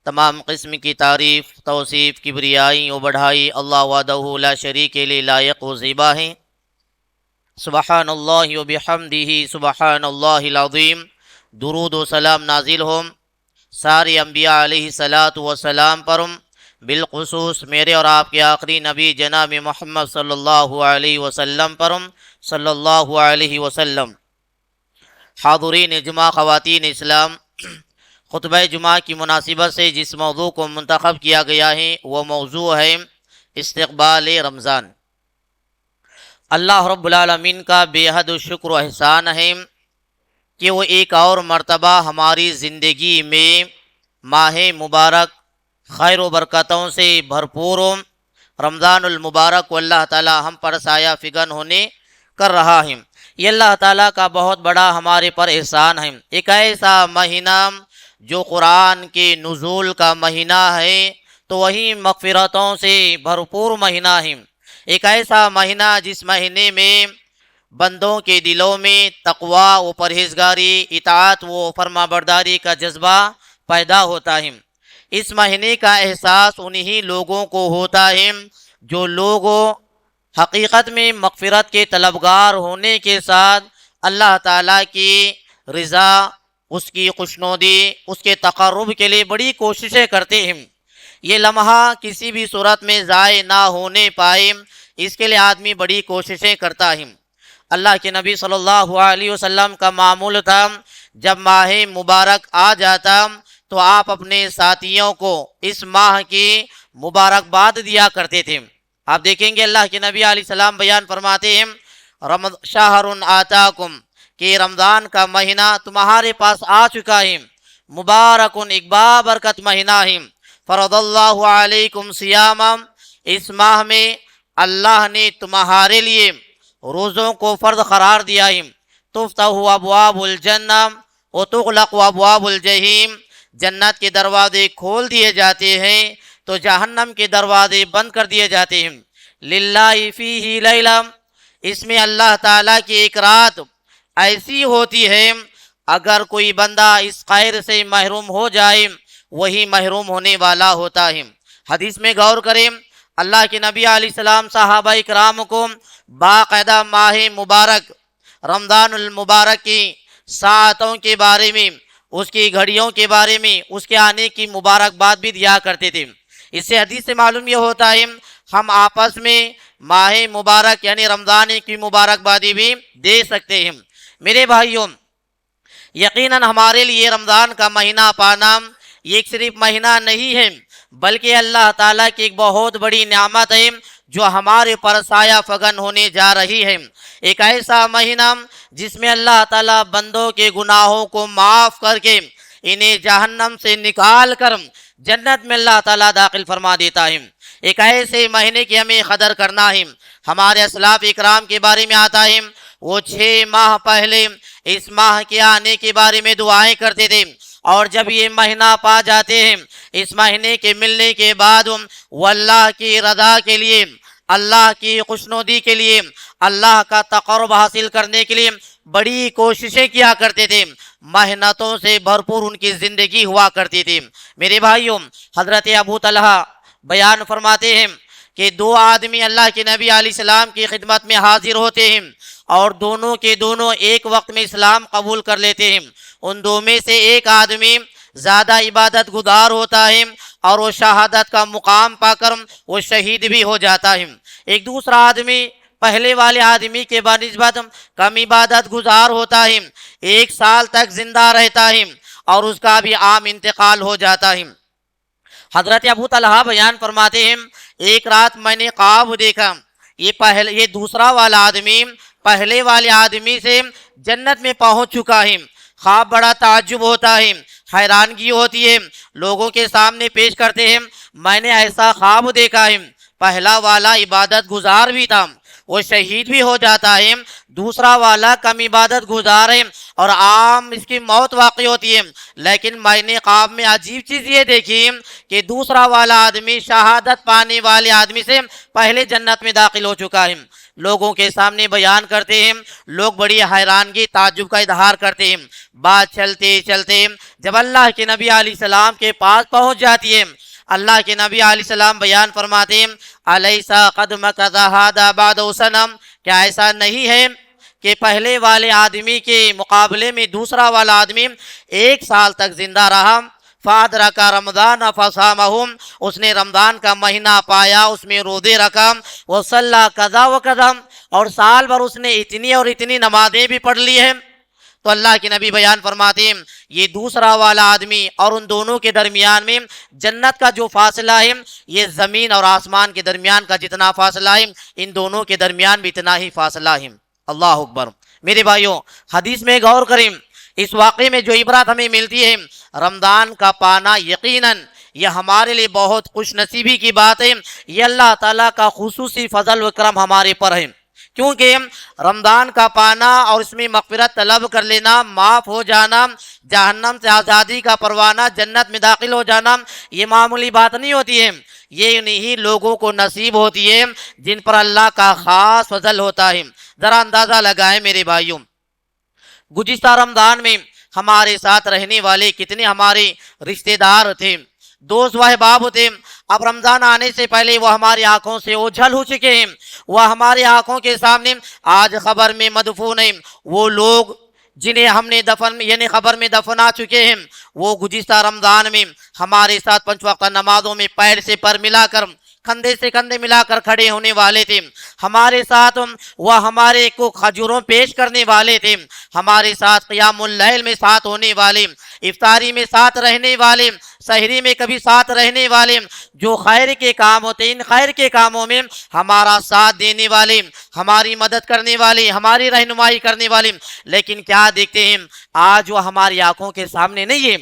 تمام قسم کی تعریف، توصیف، کبریائی و بڑھائی اللہ وحدہ لا شریک له لائق و زیبا ہیں۔ سبحان اللہ و بحمدہ سبحان اللہ العظیم۔ درود و سلام نازل ہوں سارے انبیاء علیہ الصلاۃ والسلام پر، بالخصوص میرے اور آپ کے آخری نبی جناب محمد صلی اللہ علیہ وسلم پر صلی اللہ علیہ وسلم۔ حاضرین جمعہ، خواتین اسلام، خطبہ جمعہ کی مناسبت سے جس موضوع کو منتخب کیا گیا ہے وہ موضوع ہے استقبال رمضان۔ اللہ رب العالمین کا بے حد شکر و احسان ہے کہ وہ ایک اور مرتبہ ہماری زندگی میں ماہ مبارک خیر و برکتوں سے بھرپور رمضان المبارک کو اللہ تعالی ہم پر سایہ فگن ہونے کر رہا ہے۔ یہ اللہ تعالیٰ کا بہت بڑا ہمارے پر احسان ہے۔ ایک ایسا مہینہ جو قرآن کے نزول کا مہینہ ہے تو وہی مغفرتوں سے بھرپور مہینہ ہے۔ ایک ایسا مہینہ جس مہینے میں بندوں کے دلوں میں تقوی و پرہیزگاری، اطاعت و فرما برداری کا جذبہ پیدا ہوتا ہے۔ اس مہینے کا احساس انہی لوگوں کو ہوتا ہے جو لوگ حقیقت میں مغفرت کے طلبگار ہونے کے ساتھ اللہ تعالیٰ کی رضا، اس کی خوشنودی، اس کے تقرب کے لیے بڑی کوششیں کرتے ہیں۔ یہ لمحہ کسی بھی صورت میں ضائع نہ ہونے پائے، اس کے لیے آدمی بڑی کوششیں کرتا ہے۔ اللہ کے نبی صلی اللہ علیہ وسلم کا معمول تھا جب ماہ مبارک آ جاتا تو آپ اپنے ساتھیوں کو اس ماہ کی مبارکباد دیا کرتے تھے۔ آپ دیکھیں گے اللہ کے نبی علیہ السلام بیان فرماتے ہیں شہر آتاکم، کہ رمضان کا مہینہ تمہارے پاس آ چکا ہے، مبارکن، ایک بابرکت مہینہ ہے، فرض اللہ علیکم صیاما، اس ماہ میں اللہ نے تمہارے لیے روزوں کو فرض قرار دیا ہے، تفتح ابواب الجنہ وتغلق ابواب الجحیم، جنت کے دروازے کھول دیے جاتے ہیں تو جہنم کے دروازے بند کر دیے جاتے ہیں۔ للہ فیہ لیلہ، اس میں اللہ تعالیٰ کی ایک رات ایسی ہوتی ہے اگر کوئی بندہ اس خیر سے محروم ہو جائے وہی محروم ہونے والا ہوتا ہے۔ حدیث میں غور کریں، اللہ کے نبی علیہ السلام صحابہ اکرام کو باقاعدہ ماہ مبارک رمضان المبارک کی ساعتوں کے بارے میں، اس کی گھڑیوں کے بارے میں، اس کے آنے کی مبارکباد بھی دیا کرتے تھے۔ اس سے حدیث سے معلوم یہ ہوتا ہے ہم آپس میں ماہ مبارک یعنی رمضان کی مبارکبادی بھی دے سکتے ہیں۔ میرے بھائیوں، یقیناً ہمارے لیے رمضان کا مہینہ پانا یہ صرف مہینہ نہیں ہے بلکہ اللہ تعالیٰ کی ایک بہت بڑی نعمت ہے جو ہمارے پر سایہ فگن ہونے جا رہی ہے۔ ایک ایسا مہینہ جس میں اللہ تعالیٰ بندوں کے گناہوں کو معاف کر کے انہیں جہنم سے نکال کر جنت میں اللہ تعالیٰ داخل فرما دیتا ہے۔ ایک ایسے مہینے کی ہمیں قدر کرنا ہے۔ ہمارے اسلاف اکرام کے بارے میں آتا ہے وہ 6 ماہ پہلے اس ماہ کے آنے کے بارے میں دعائیں کرتے تھے، اور جب یہ مہینہ پا جاتے ہیں، اس مہینے کے ملنے کے بعد وہ اللہ کی رضا کے لیے، اللہ کی خوشنودی کے لیے، اللہ کا تقرب حاصل کرنے کے لیے بڑی کوششیں کیا کرتے تھے۔ محنتوں سے بھرپور ان کی زندگی ہوا کرتی تھی۔ میرے بھائیوں، حضرت ابو طلحہ بیان فرماتے ہیں کہ 2 آدمی اللہ کے نبی علیہ السلام کی خدمت میں حاضر ہوتے ہیں اور دونوں کے دونوں ایک وقت میں اسلام قبول کر لیتے ہیں۔ ان 2 میں سے ایک آدمی زیادہ عبادت گزار ہوتا ہے اور وہ شہادت کا مقام پا کر وہ شہید بھی ہو جاتا ہے۔ ایک دوسرا آدمی پہلے والے آدمی کے بنسبت کم عبادت گزار ہوتا ہے، 1 سال تک زندہ رہتا ہے اور اس کا بھی عام انتقال ہو جاتا ہے۔ حضرت ابو طلحہ بیان فرماتے ہیں ایک رات میں نے خواب دیکھا، یہ دوسرا والا آدمی پہلے والے آدمی سے جنت میں پہنچ چکا ہے۔ خواب بڑا تعجب ہوتا ہے، حیرانگی ہوتی ہے، لوگوں کے سامنے پیش کرتے ہیں میں نے ایسا خواب دیکھا ہے، پہلا والا عبادت گزار بھی تھا، وہ شہید بھی ہو جاتا ہے، دوسرا والا کم عبادت گزار ہے اور عام اس کی موت واقع ہوتی ہے، لیکن میں نے خواب میں عجیب چیز یہ دیکھی کہ دوسرا والا آدمی شہادت پانے والے آدمی سے پہلے جنت میں داخل ہو چکا ہے۔ لوگوں کے سامنے بیان کرتے ہیں، لوگ بڑی حیرانگی تعجب کا اظہار کرتے ہیں۔ بات چلتے چلتے جب اللہ کے نبی علیہ السلام کے پاس پہنچ جاتی ہے، اللہ کے نبی علیہ السلام بیان فرماتے ہیں الیسا قد مکث ھذا بعد سنم، کیا ایسا نہیں ہے کہ پہلے والے آدمی کے مقابلے میں دوسرا والا آدمی 1 سال تک زندہ رہا؟ فادرک رمضان فصامہم، اس نے رمضان کا مہینہ پایا، اس میں روزے رکھا، وصلی کذا و کذا، اور سال بھر اس نے اتنی اور اتنی نمازیں بھی پڑھ لی ہیں۔ تو اللہ کے نبی بیان فرماتے ہیں یہ دوسرا والا آدمی اور ان دونوں کے درمیان میں جنت کا جو فاصلہ ہے، یہ زمین اور آسمان کے درمیان کا جتنا فاصلہ ہے، ان دونوں کے درمیان بھی اتنا ہی فاصلہ ہے۔ اللہ اکبر۔ میرے بھائیوں، حدیث میں غور کریں، اس واقعے میں جو عبرت ہمیں ملتی ہے، رمضان کا پانا یقیناً یہ ہمارے لیے بہت خوش نصیبی کی بات ہے، یہ اللہ تعالیٰ کا خصوصی فضل و کرم ہمارے پر ہے، کیونکہ رمضان کا پانا اور اس میں مغفرت طلب کر لینا، معاف ہو جانا، جہنم سے آزادی کا پروانہ، جنت میں داخل ہو جانا، یہ معمولی بات نہیں ہوتی ہے، یہ انہی لوگوں کو نصیب ہوتی ہے جن پر اللہ کا خاص فضل ہوتا ہے۔ ذرا اندازہ لگائیں میرے بھائیوں، گزشتہ رمضان میں ہمارے ساتھ رہنے والے کتنے ہمارے رشتہ دار تھے، دوست و احباب تھے، اب رمضان آنے سے پہلے وہ ہماری آنکھوں سے اوجھل ہو چکے ہیں، وہ ہماری آنکھوں کے سامنے آج خبر میں مدفون ہیں۔ وہ لوگ جنہیں ہم نے خبر میں دفنا چکے ہیں، وہ گزشتہ رمضان میں ہمارے ساتھ 5 وقت نمازوں میں پیر سے پر ملا کر، کندھے سے کندھے ملا کر کھڑے ہونے والے تھے، ہمارے ساتھ وہ ہمارے کو کھجوروں پیش کرنے والے تھے، ہمارے ساتھ قیام اللیل میں ساتھ ہونے والے، افطاری میں ساتھ رہنے والے، سحری میں کبھی ساتھ رہنے والے، جو خیر کے کام ہوتے ان خیر کے کاموں میں ہمارا ساتھ دینے والے، ہماری مدد کرنے والے، ہماری رہنمائی کرنے والے، لیکن کیا دیکھتے ہیں آج وہ ہماری آنکھوں کے سامنے نہیں ہے۔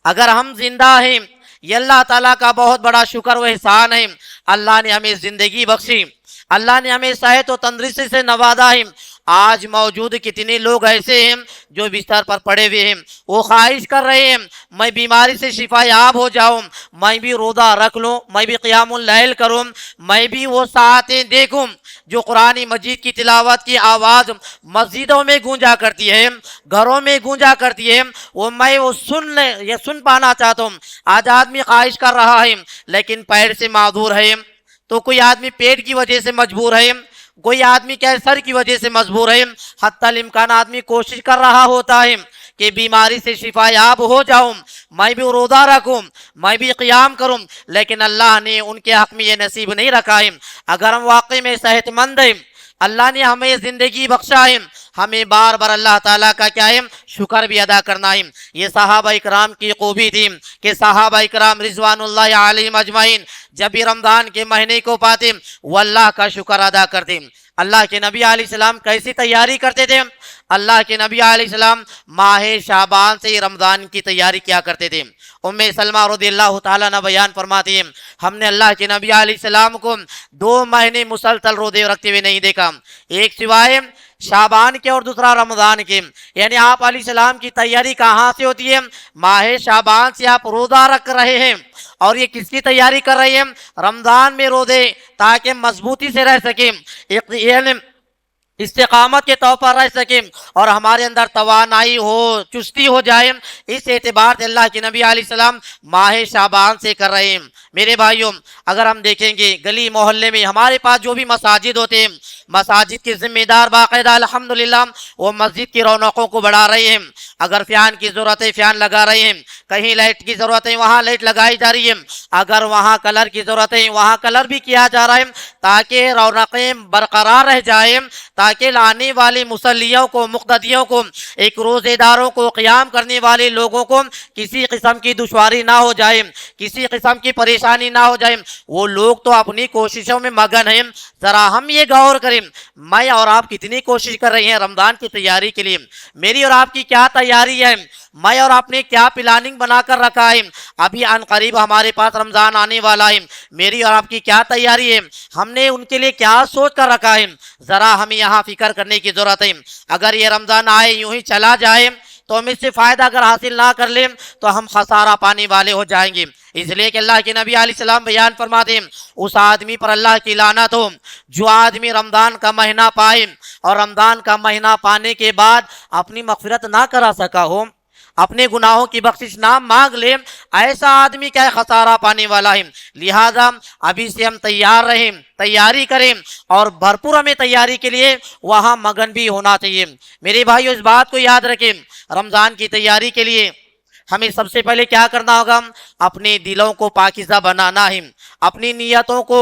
اگر ہم زندہ ہیں، یہ اللہ تعالیٰ کا بہت بڑا شکر و احسان ہے، اللہ نے ہمیں زندگی بخشی، اللہ نے ہمیں صحت و تندرستی سے نوازا ہے۔ آج موجود کتنے لوگ ایسے ہیں جو بستر پر پڑے ہوئے ہیں، وہ خواہش کر رہے ہیں میں بیماری سے شفا یاب ہو جاؤں، میں بھی روزہ رکھ لوں، میں بھی قیام اللیل کروں، میں بھی وہ ساعتیں دیکھوں جو قرآن مجید کی تلاوت کی آواز مسجدوں میں گونجا کرتی ہے، گھروں میں گونجا کرتی ہے، میں وہ سن پانا چاہتا ہوں۔ آج آدمی خواہش کر رہا ہے لیکن پیر سے معذور ہے، تو کوئی آدمی پیٹ کی وجہ سے مجبور ہے، کوئی آدمی کینسر کی وجہ سے مجبور ہے، حتی الامکان آدمی کوشش کر رہا ہوتا ہے کہ بیماری سے شفا یاب ہو جاؤں، میں بھی روزہ رکھوں، میں بھی قیام کروں، لیکن اللہ نے ان کے حق میں یہ نصیب نہیں رکھا ہے۔ اگر ہم واقعی میں صحت مند ہیں، اللہ نے ہمیں زندگی بخشا ہے، ہمیں بار بار اللہ تعالیٰ کا کیا ہے شکر بھی ادا کرنا ہے۔ یہ صحابہ اکرام کی خوبی تھی کہ صحابہ اکرام رضوان اللہ علیہم اجمعین جب بھی رمضان کے مہینے کو پاتے وہ اللہ کا شکر ادا کرتے۔ اللہ کے نبی علیہ السلام کیسی تیاری کرتے تھے؟ اللہ کے نبی علیہ السلام ماہ شعبان سے رمضان کی تیاری کیا کرتے تھے۔ ام سلمہ رضی اللہ تعالیٰ عنہ بیان فرماتی ہیں ہم نے اللہ کے نبی علیہ السلام کو 2 مہینے مسلسل روزے رکھتے ہوئے نہیں دیکھا، ایک سوائے شعبان کے اور دوسرا رمضان کے۔ یعنی آپ علیہ السلام کی تیاری کہاں سے ہوتی ہے؟ ماہ شعبان سے آپ روزہ رکھ رہے ہیں، اور یہ کس کی تیاری کر رہے ہیں؟ رمضان میں روزے، تاکہ مضبوطی سے رہ سکیں، یعنی استقامت کے طور پر رہ سکیں اور ہمارے اندر توانائی ہو، چستی ہو جائے۔ اس اعتبار سے اللہ کے نبی علیہ السلام ماہ شعبان سے کر رہے ہیں۔ میرے بھائیوں، اگر ہم دیکھیں گے گلی محلے میں ہمارے پاس جو بھی مساجد ہوتے ہیں، مساجد کے ذمہ دار باقاعدہ الحمدللہ وہ مسجد کی رونقوں کو بڑھا رہے ہیں۔ اگر فیان کی ضرورت ہے فیان لگا رہے ہیں، کہیں لائٹ کی ضرورت ہے وہاں لائٹ لگائی جا رہی ہے، اگر وہاں کلر کی ضرورت ہے وہاں کلر بھی کیا جا رہا ہے، تاکہ رونقیں برقرار رہ جائیں، تاکہ لانے والے مصلیوں کو، مقتدیوں کو، ایک روزے داروں کو، قیام کرنے والے لوگوں کو کسی قسم کی دشواری نہ ہو جائے، کسی قسم کی پریشانی نہ ہو جائے۔ وہ لوگ تو اپنی کوششوں میں مگن ہیں، ذرا ہم یہ غور کریں میں اور آپ کتنی کوشش کر رہے ہیں رمضان کی تیاری کے لیے؟ میری اور آپ کی کیا تیاری ہے؟ میں اور آپ نے کیا پلاننگ بنا کر رکھا ہے؟ ابھی عن قریب ہمارے پاس رمضان آنے والا ہے، میری اور آپ کی کیا تیاری ہے؟ ہم نے ان کے لیے کیا سوچ کر رکھا ہے؟ ذرا ہمیں یہاں فکر کرنے کی ضرورت ہے۔ اگر یہ رمضان آئے یوں ہی چلا جائے، تو ہم اس سے فائدہ اگر حاصل نہ کر لیں تو ہم خسارہ پانے والے ہو جائیں گے۔ اس لیے کہ اللہ کے نبی علیہ السلام بیان فرماتے ہیں اس آدمی پر اللہ کی لعنت ہو جو آدمی رمضان کا مہینہ پائے اور رمضان کا مہینہ پانے کے بعد اپنی مغفرت نہ کرا سکا ہو، اپنے گناہوں کی بخشش نہ مانگ لے، ایسا آدمی کیا خسارہ پانے والا ہے۔ لہذا ابھی سے ہم تیار رہیں، تیاری کریں، اور بھرپور ہمیں تیاری کے لیے وہاں مگن بھی ہونا چاہیے۔ میرے بھائیو اس بات کو یاد رکھیں، رمضان کی تیاری کے لیے ہمیں سب سے پہلے کیا کرنا ہوگا؟ اپنے دلوں کو پاکیزہ بنانا ہے، اپنی نیتوں کو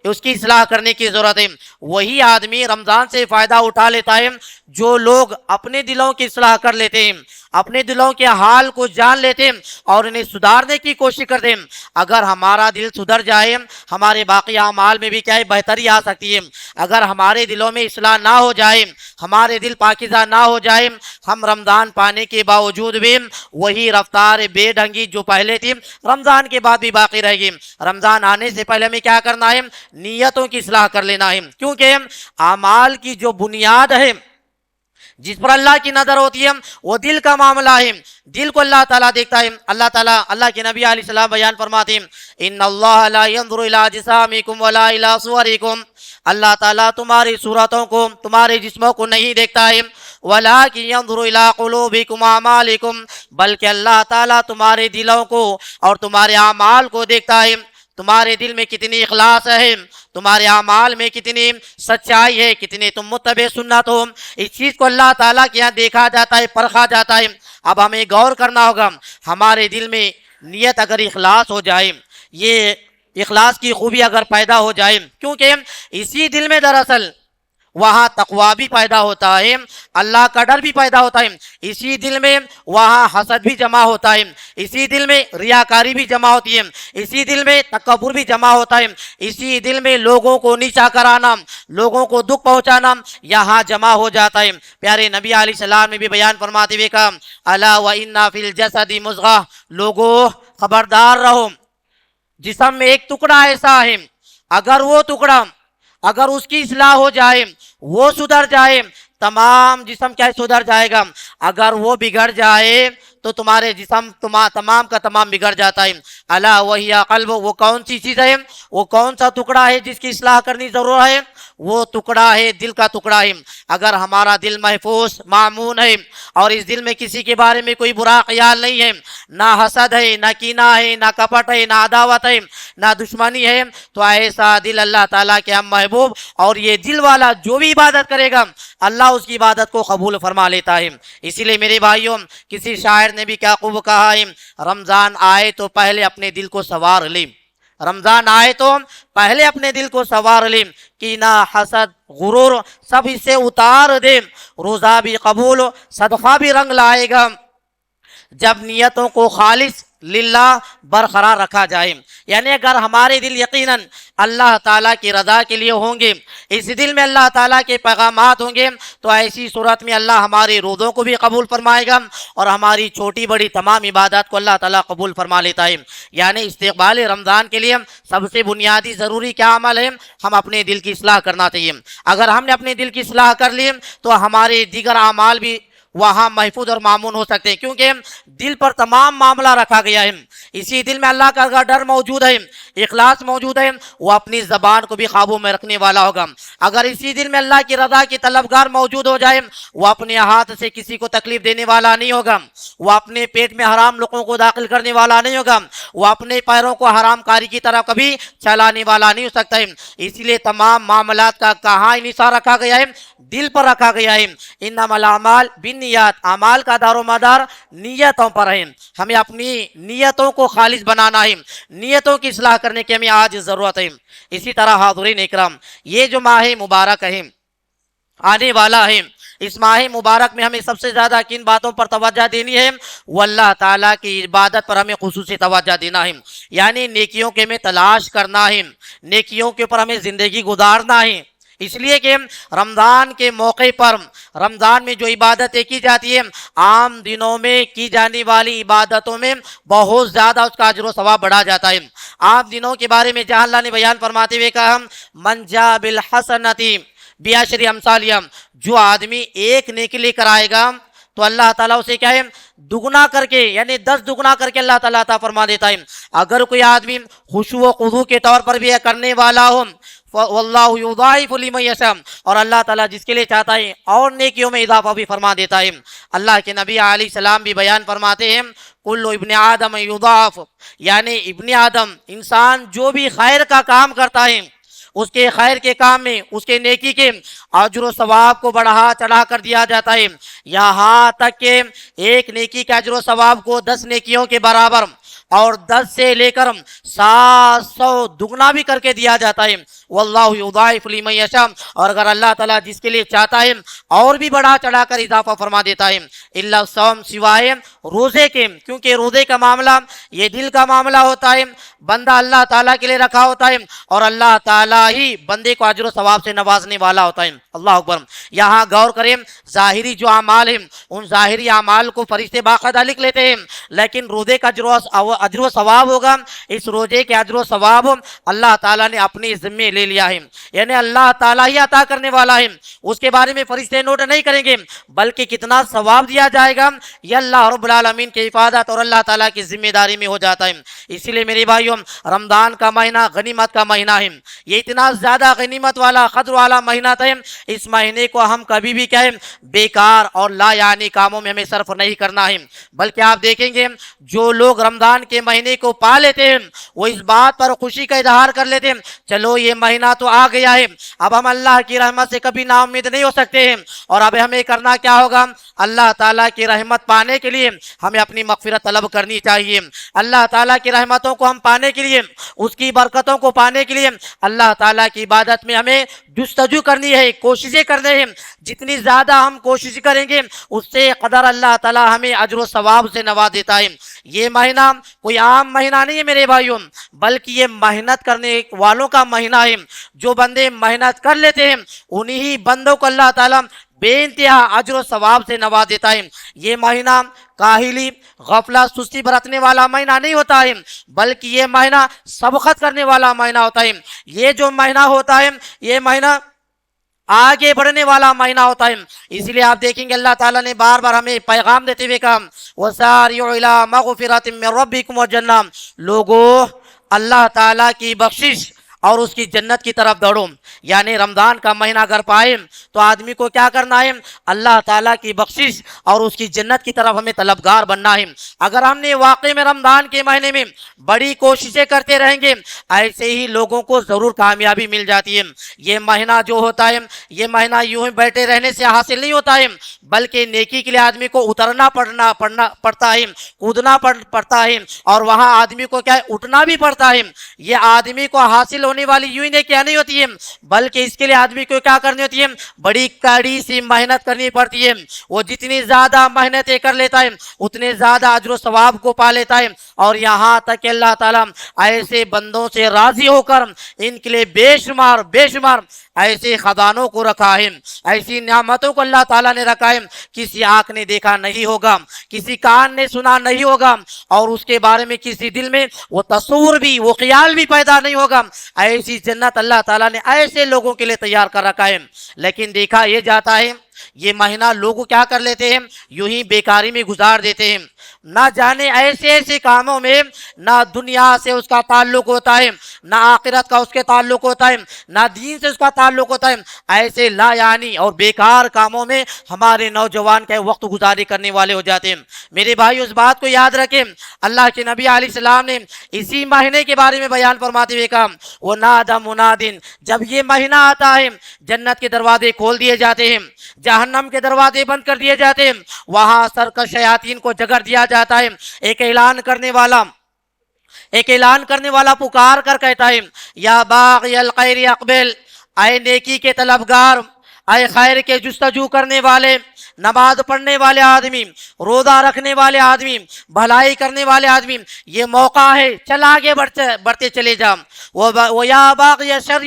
اس کی اصلاح کرنے کی ضرورت ہے۔ وہی آدمی رمضان سے فائدہ اٹھا لیتا ہے جو لوگ اپنے دلوں کی اصلاح کر لیتے ہیں، اپنے دلوں کے حال کو جان لیتے ہیں اور انہیں سدھارنے کی کوشش کرتے ہیں۔ اگر ہمارا دل سدھر جائے ہمارے باقی اعمال میں بھی کیا ہے بہتری آ سکتی ہے۔ اگر ہمارے دلوں میں اصلاح نہ ہو جائے، ہمارے دل پاکیزہ نہ ہو جائے، ہم رمضان پانے کے باوجود بھی وہی رفتار بے ڈھنگی جو پہلے تھی رمضان کے بعد بھی باقی رہے گی۔ رمضان آنے سے پہلے ہمیں کیا کرنا ہے؟ نیتوں کی اصلاح کر لینا ہے، کیونکہ اعمال کی جو بنیاد ہے جس پر اللہ کی نظر ہوتی ہے وہ دل کا معاملہ ہے۔ دل کو اللہ تعالیٰ دیکھتا ہے۔ اللہ کے نبی علیہ السلام بیان فرماتے ہیں ان اللہ لا ينظر الى اجسامکم ولا الى صورکم، اللہ تعالیٰ تمہاری صورتوں کو، تمہارے جسموں کو نہیں دیکھتا ہے، ولکن ينظر الى قلوبکم اعمالکم، بلکہ اللہ تعالیٰ تمہارے دلوں کو اور تمہارے اعمال کو دیکھتا ہے۔ تمہارے دل میں کتنی اخلاص ہے، تمہارے اعمال میں کتنی سچائی ہے، کتنے تم متبع سنت ہو، اس چیز کو اللہ تعالیٰ کے یہاں دیکھا جاتا ہے، پرکھا جاتا ہے۔ اب ہمیں غور کرنا ہوگا، ہمارے دل میں نیت اگر اخلاص ہو جائے، یہ اخلاص کی خوبی اگر پیدا ہو جائے، کیونکہ اسی دل میں دراصل وہاں تقوی بھی پیدا ہوتا ہے، اللہ کا ڈر بھی پیدا ہوتا ہے، اسی دل میں وہاں حسد بھی جمع ہوتا ہے، اسی دل میں ریاکاری بھی جمع ہوتی ہے، اسی دل میں تکبر بھی جمع ہوتا ہے، اسی دل میں لوگوں کو نیچا کرانا، لوگوں کو دکھ پہنچانا یہاں جمع ہو جاتا ہے۔ پیارے نبی علیہ السلام نے بھی بیان فرماتے ہوئے کہا الا وَإِنَّ فِي الْجَسَدِ مُضْغَةً، لوگو خبردار رہو، جسم میں ایک ٹکڑا ایسا ہے، اگر وہ ٹکڑا اگر اس کی اصلاح ہو جائے، وہ سدھر جائے، تمام جسم کیا سدھر جائے گا۔ اگر وہ بگڑ جائے تو تمہارے جسم تمام کا تمام بگڑ جاتا ہے۔ الا وہی قلب، وہ کون سی چیز ہے، وہ کون سا ٹکڑا ہے جس کی اصلاح کرنی ضرور ہے؟ وہ ٹکڑا ہے دل کا ٹکڑا ہے۔ اگر ہمارا دل محفوظ معمون ہے اور اس دل میں کسی کے بارے میں کوئی برا خیال نہیں ہے، نہ حسد ہے، نہ کینہ ہے، نہ کپٹ ہے، نہ عداوت ہے، نہ دشمنی ہے، تو ایسا دل اللہ تعالیٰ کے ہم محبوب، اور یہ دل والا جو بھی عبادت کرے گا اللہ اس کی عبادت کو قبول فرما لیتا ہے۔ اسی لیے میرے بھائیوں، کسی شاعر نے بھی کیا خوب کہا ہے، رمضان آئے تو پہلے اپنے دل کو سنوار لیں، رمضان آئے تو پہلے اپنے دل کو سنوار لیں، کینہ، حسد، غرور سب اس سے اتار دیں، روزہ بھی قبول، صدقہ بھی رنگ لائے گا جب نیتوں کو خالص للہ برقرار رکھا جائے۔ یعنی اگر ہمارے دل یقیناً اللہ تعالیٰ کی رضا کے لیے ہوں گے، اس دل میں اللہ تعالیٰ کے پیغامات ہوں گے، تو ایسی صورت میں اللہ ہمارے روزوں کو بھی قبول فرمائے گا اور ہماری چھوٹی بڑی تمام عبادات کو اللہ تعالیٰ قبول فرما لیتا ہے۔ یعنی استقبال رمضان کے لیے سب سے بنیادی ضروری کیا عمل ہے؟ ہم اپنے دل کی اصلاح کرنا چاہیے۔ اگر ہم نے اپنے دل کی اصلاح کر لی تو ہمارے دیگر اعمال بھی وہاں محفوظ اور معمون ہو سکتے ہیں، کیونکہ دل پر تمام معاملہ رکھا گیا ہے۔ اسی دل میں اللہ کا ڈر موجود ہے، اخلاص موجود ہے، وہ اپنی زبان کو بھی قابو میں رکھنے والا ہوگا۔ اگر اسی دل میں اللہ کی رضا کی طلبگار موجود ہو جائے، وہ اپنے ہاتھ سے کسی کو تکلیف دینے والا نہیں ہوگا، وہ اپنے پیٹ میں حرام لوگوں کو داخل کرنے والا نہیں ہوگا، وہ اپنے پیروں کو حرام کاری کی طرف کبھی چلانے والا نہیں ہو سکتا ہے۔ اسی لیے تمام معاملات کا کہاں انحصار رکھا گیا ہے؟ دل پر رکھا گیا ہے۔ انما الاعمال بالنیات، اعمال کا دار و مدار نیتوں پر ہے۔ ہمیں اپنی نیتوں کو خالص بنانا ہے، نیتوں کی اصلاح کرنے کی ہمیں آج ضرورت ہے۔ اسی طرح حاضرین اکرام، یہ جو ماہ مبارک ہے آنے والا ہے، اس ماہ مبارک میں ہمیں سب سے زیادہ کن باتوں پر توجہ دینی ہے؟ وہ اللہ تعالیٰ کی عبادت پر ہمیں خصوصی توجہ دینا ہے، یعنی نیکیوں کے ہمیں تلاش کرنا ہے، نیکیوں کے اوپر ہمیں زندگی گزارنا ہے۔ اس لیے کہ رمضان کے موقع پر، رمضان میں جو عبادتیں کی جاتی ہیں، عام دنوں میں کی جانے والی عبادتوں میں بہت زیادہ اس کا اجر و ثواب بڑھا جاتا ہے۔ عام دنوں کے بارے میں جہاں اللہ نے بیان فرماتے ہوئے کہا من جاء بالحسنۃ بعشر امثالہا، جو آدمی ایک نیکی لے کر آئے گا تو اللہ تعالیٰ اسے کیا ہے دگنا کر کے یعنی 10 دگنا کر کے اللہ تعالیٰ عطا فرما دیتا ہے۔ اگر کوئی آدمی خشوع و خضوع کے طور پر بھی کرنے والا ہو واللہ یضاعف لمن یشاء، اور اللہ تعالیٰ جس کے لیے چاہتا ہے اور نیکیوں میں اضافہ بھی فرما دیتا ہے۔ اللہ کے نبی علیہ السلام بھی بیان فرماتے ہیں کل ابن آدم یضاعف، یعنی ابن آدم انسان جو بھی خیر کا کام کرتا ہے اس کے خیر کے کام میں اس کے نیکی کے اجر و ثواب کو بڑھا چڑھا کر دیا جاتا ہے، یہاں تک کہ ایک نیکی کے اجر و ثواب کو 10 نیکیوں کے برابر اور 10 سے لے کر 700 دگنا بھی کر کے دیا جاتا ہے۔ واللہ یضاعف لمن یشاء، اور اگر اللہ تعالیٰ جس کے لیے چاہتا ہے اور بھی بڑھا چڑھا کر اضافہ فرما دیتا ہے۔ الا الصوم، سوائے روزے کے، کیونکہ روزے کا معاملہ یہ دل کا معاملہ ہوتا ہے، بندہ اللہ تعالیٰ کے لیے رکھا ہوتا ہے اور اللہ تعالیٰ ہی بندے کو اجر و ثواب سے نوازنے والا ہوتا ہے۔ اللہ اکبر۔ یہاں غور کریں، ظاہری جو اعمال ہیں ان ظاہری اعمال کو فرشتے باقاعدہ لکھ لیتے ہیں، لیکن روزے کا اجر و ثواب ہوگا، اس روزے کے اجر و ثواب اللہ تعالیٰ نے اپنے ذمے لے لیا ہے، یعنی اللہ تعالیٰ ہی عطا کرنے والا ہے، اس کے بارے میں فرشتے نوٹ نہیں کریں گے، بلکہ کتنا ثواب دیا جائے گا یہ اللہ رب العالمین کی حفاظت اور اللہ تعالیٰ کی ذمہ داری میں ہو جاتا ہے۔ اسی لیے میرے بھائیوں، رمضان کا مہینہ غنیمت کا مہینہ ہے، یہ اتنا زیادہ غنیمت والا قدر والا مہینہ ہے، اس مہینے کو ہم کبھی بھی کہیں بیکار اور لا یعنی کاموں میں ہمیں صرف نہیں کرنا ہے، بلکہ آپ دیکھیں گے جو لوگ رمضان کے مہینے کو پا لیتے ہیں وہ اس بات پر خوشی کا اظہار کر لیتے ہیں چلو یہ مہینہ تو آ گیا ہے، اب ہم اللہ کی رحمت سے کبھی نا امید نہیں ہو سکتے ہیں، اور اب ہمیں کرنا کیا ہوگا؟ اللہ تعالیٰ کی رحمت پانے کے لیے ہمیں اپنی مغفرت طلب کرنی چاہیے، اللہ تعالیٰ کی رحمتوں کو ہم پانے کے لیے، اس کی برکتوں کو پانے کے لیے اللہ تعالیٰ کی عبادت میں ہمیں جستجو کرنی ہے، کوششیں کرنے ہیں، جتنی زیادہ ہم کوشش کریں گے اس سے قدر اللہ تعالیٰ ہمیں اجر و ثواب سے نواز دیتا ہے۔ یہ مہینہ کوئی عام مہینہ نہیں ہے میرے بھائیوں، بلکہ یہ محنت کرنے والوں کا مہینہ ہے، جو بندے محنت کر لیتے ہیں انہی بندوں کو اللہ تعالیٰ بے انتہا اجر و ثواب سے نواز دیتا ہے۔ یہ مہینہ کاہلی، غفلت، سستی برتنے والا مہینہ نہیں ہوتا ہے، بلکہ یہ مہینہ سبقت کرنے والا مہینہ ہوتا ہے۔ یہ جو مہینہ ہوتا ہے یہ مہینہ آگے بڑھنے والا مہینہ ہوتا ہے، اس لیے آپ دیکھیں گے اللہ تعالیٰ نے بار بار ہمیں پیغام دیتے ہوئے کہا وَسَارِعُوا إِلَىٰ مَغْفِرَةٍ مِّن رَّبِّكُمْ وَجَنَّةٍ، لوگو اللہ تعالیٰ کی بخشش اور اس کی جنت کی طرف دوڑو، یعنی رمضان کا مہینہ اگر پائے تو آدمی کو کیا کرنا ہے؟ اللہ تعالیٰ کی بخشش اور اس کی جنت کی طرف ہمیں طلبگار بننا ہے۔ اگر ہم نے واقعی میں رمضان کے مہینے میں بڑی کوششیں کرتے رہیں گے ایسے ہی لوگوں کو ضرور کامیابی مل جاتی ہے۔ یہ مہینہ جو ہوتا ہے یہ مہینہ یوں ہی بیٹھے رہنے سے حاصل نہیں ہوتا ہے، بلکہ نیکی کے لیے آدمی کو اترنا پڑتا ہے، کودنا پڑتا ہے، اور وہاں آدمی کو کیا ہے اٹھنا بھی پڑتا ہے۔ یہ آدمی کو حاصل ہونے والی یوں ہی کیا نہیں ہوتی ہے، بلکہ اس کے لیے آدمی کو کیا کرنی ہوتی ہے؟ بڑی کڑی سی محنت کرنی پڑتی ہے۔ وہ جتنی زیادہ محنتیں کر لیتا ہے اتنے زیادہ اجر و ثواب کو پا لیتا ہے، اور یہاں تک کہ اللہ تعالیٰ ایسے بندوں سے راضی ہو کر ان کے لیے بے شمار ایسے خزانوں کو رکھا ہے، ایسی نعمتوں کو اللہ تعالیٰ نے رکھا ہے کسی آنکھ نے دیکھا نہیں ہوگا، کسی کان نے سنا نہیں ہوگا، اور اس کے بارے میں کسی دل میں وہ تصور بھی وہ خیال بھی پیدا نہیں ہوگا۔ ایسی جنت اللہ تعالیٰ نے ایسے لوگوں کے لیے تیار کر رکھا ہے۔ لیکن دیکھا یہ جاتا ہے یہ مہینہ لوگ کیا کر لیتے ہیں؟ یوں ہی بیکاری میں گزار دیتے ہیں، نہ جانے ایسے کاموں میں نہ دنیا سے اس کا تعلق ہوتا ہے، نہ آخرت کا اس کے تعلق ہوتا ہے، نہ دین سے اس کا تعلق ہوتا ہے، ایسے لا یعنی اور بیکار کاموں میں ہمارے نوجوان کے وقت گزاری کرنے والے ہو جاتے ہیں۔ میرے بھائی اس بات کو یاد رکھیں، اللہ کے نبی علیہ السلام نے اسی مہینے کے بارے میں بیان فرماتے ہوئے کہا وَنَادَ مُنَادٍ، جب یہ مہینہ آتا ہے جنت کے دروازے کھول دیے جاتے ہیں، جہنم کے دروازے بند کر دیے جاتے ہیں، وہاں سرکش شیاطین کو جگہ دیا جاتا ہے۔ ایک اعلان کرنے والا پکار کر کہتا ہے یا باغی الخیر اقبل، اے نیکی کے طلبگار، اے خیر کے جستجو کرنے والے، نماز پڑھنے والے آدمی، روزہ رکھنے والے آدمی، بھلائی کرنے والے آدمی، یہ موقع ہے، چل آگے بڑھتے چلے جا۔ وہ یا باغی الشر،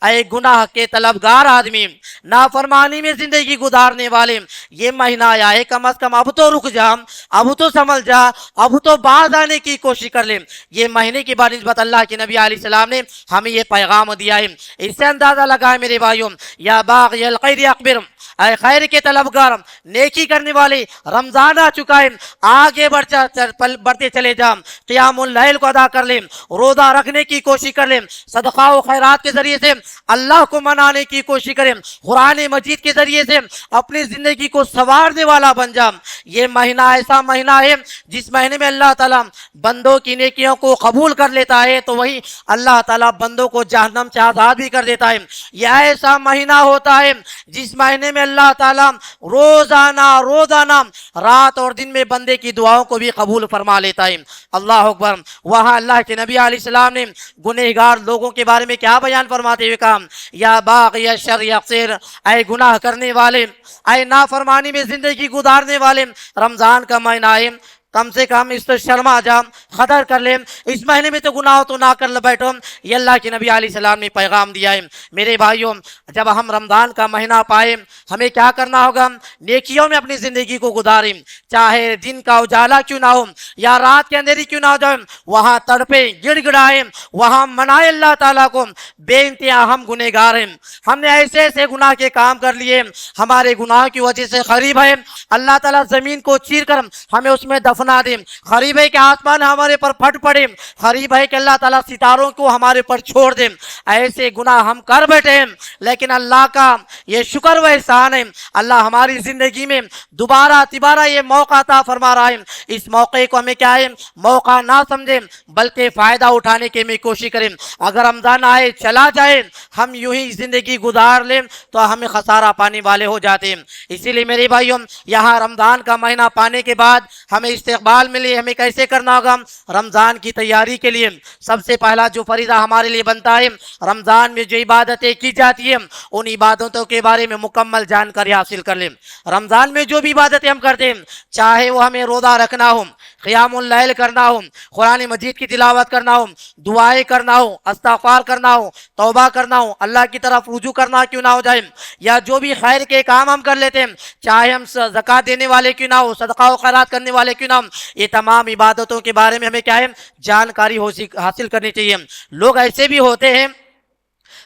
اے گناہ کے طلبگار آدمی، نافرمانی میں زندگی گزارنے والے، یہ مہینہ آیا ہے، کم از کم اب تو رک جا، اب تو سنبھل جا، اب تو باز آنے کی کوشش کر لیں۔ یہ مہینے کی بنسبت اللہ کے نبی علیہ السلام نے ہمیں یہ پیغام دیا ہے۔ اس سے اندازہ لگا ہے میرے بھائیوں، یا باغی الخیر اقبل، اے خیر کے طلبگار، نیکی کرنے والے، رمضان آ چکا ہے، آگے بڑھتے چلے جا، قیام اللیل کو ادا کر لیں، روزہ رکھنے کی کوشش کر لیں، صدقہ و خیرات کے ذریعے سے اللہ کو منانے کی کوشش کریں، قرآن مجید کے ذریعے سے اپنی زندگی کو سنوارنے والا بن جا۔ یہ مہینہ ایسا مہینہ ہے جس مہینے میں اللہ تعالیٰ بندوں کی نیکیوں کو قبول کر لیتا ہے، تو وہی اللہ تعالیٰ بندوں کو جہنم سے آزاد بھی کر دیتا ہے۔ یہ ایسا مہینہ ہوتا ہے جس مہینے میں اللہ تعالیٰ روزانہ رات اور دن میں بندے کی دعاؤں کو بھی قبول فرما لیتا ہے۔ اللہ اکبر۔ وہاں اللہ کے نبی علیہ السلام نے گنہگار لوگوں کے بارے میں کیا بیان فرماتے ہوئے کہا، یا باغی الشر یقصر، اے گناہ کرنے والے، اے نافرمانی میں زندگی گزارنے والے، رمضان کا مہینہ ہے، کم سے کم اس تو شرما جا، قدر کر لیں، اس مہینے میں تو گناہ تو نہ کر بیٹھو۔ یہ اللہ کے نبی علیہ السلام نے پیغام دیا ہے۔ میرے بھائیوں، جب ہم رمضان کا مہینہ پائیں، ہمیں کیا کرنا ہوگا؟ نیکیوں میں اپنی زندگی کو گزاریں، چاہے دن کا اجالا کیوں نہ ہو یا رات کے اندھیری کیوں نہ ہو جائے، وہاں تڑپیں، گڑ گڑائیں، وہاں منائے اللہ تعالیٰ کو۔ بے انتہا ہم گنہگار ہیں، ہم نے ایسے ایسے گناہ کے کام کر لیے، ہمارے گناہ کی وجہ سے قریب ہے اللہ تعالیٰ زمین کو چیر کر ہمیں اس میں دفنا دے، قریب ہے کہ آسمان ہمارے پر پھٹ پڑے، قریب ہے کہ اللہ تعالیٰ ستاروں کو ہمارے پر چھوڑ دے۔ ایسے گناہ ہم کر بیٹھے ہیں، لیکن اللہ کا یہ شکر و احسان ہے، اللہ ہماری زندگی میں دوبارہ تیبارہ یہ موقع عطا فرما رہا ہے۔ اس موقع کو ہمیں کیا ہے، موقع نہ سمجھیں بلکہ فائدہ اٹھانے کی میں کوشش کریں۔ اگر رمضان آئے چلا جائے، ہم یوں ہی زندگی گزار لیں تو ہمیں خسارہ پانے والے ہو جاتے ہیں۔ اسی لیے میرے بھائیوں، یہاں رمضان کا مہینہ پانے کے بعد ہمیں استقبال ملے، ہمیں کیسے کرنا ہوگا؟ رمضان کی تیاری کے لیے سب سے پہلا جو فریضہ ہمارے لیے بنتا ہے، رمضان میں جو عبادتیں کی جاتی ہیں ان عبادتوں کے بارے میں مکمل جانکاری حاصل کر لیں۔ رمضان میں جو بھی عبادتیں ہم کرتے ہیں، چاہے وہ ہمیں روزہ رکھنا ہو، قیام اللیل کرنا ہو، قرآن مجید کی تلاوت کرنا ہو، دعائیں کرنا ہو، استغفار کرنا ہو، توبہ کرنا ہو، اللہ کی طرف رجوع کرنا کیوں نہ ہو جائے، یا جو بھی خیر کے کام ہم کر لیتے ہیں، چاہے ہم زکوٰۃ دینے والے کیوں نہ ہو، صدقہ و خیرات کرنے والے کیوں نہ ہو، یہ تمام عبادتوں کے بارے میں ہمیں کیا ہے، جانکاری حاصل کرنی چاہیے۔ لوگ ایسے بھی ہوتے ہیں،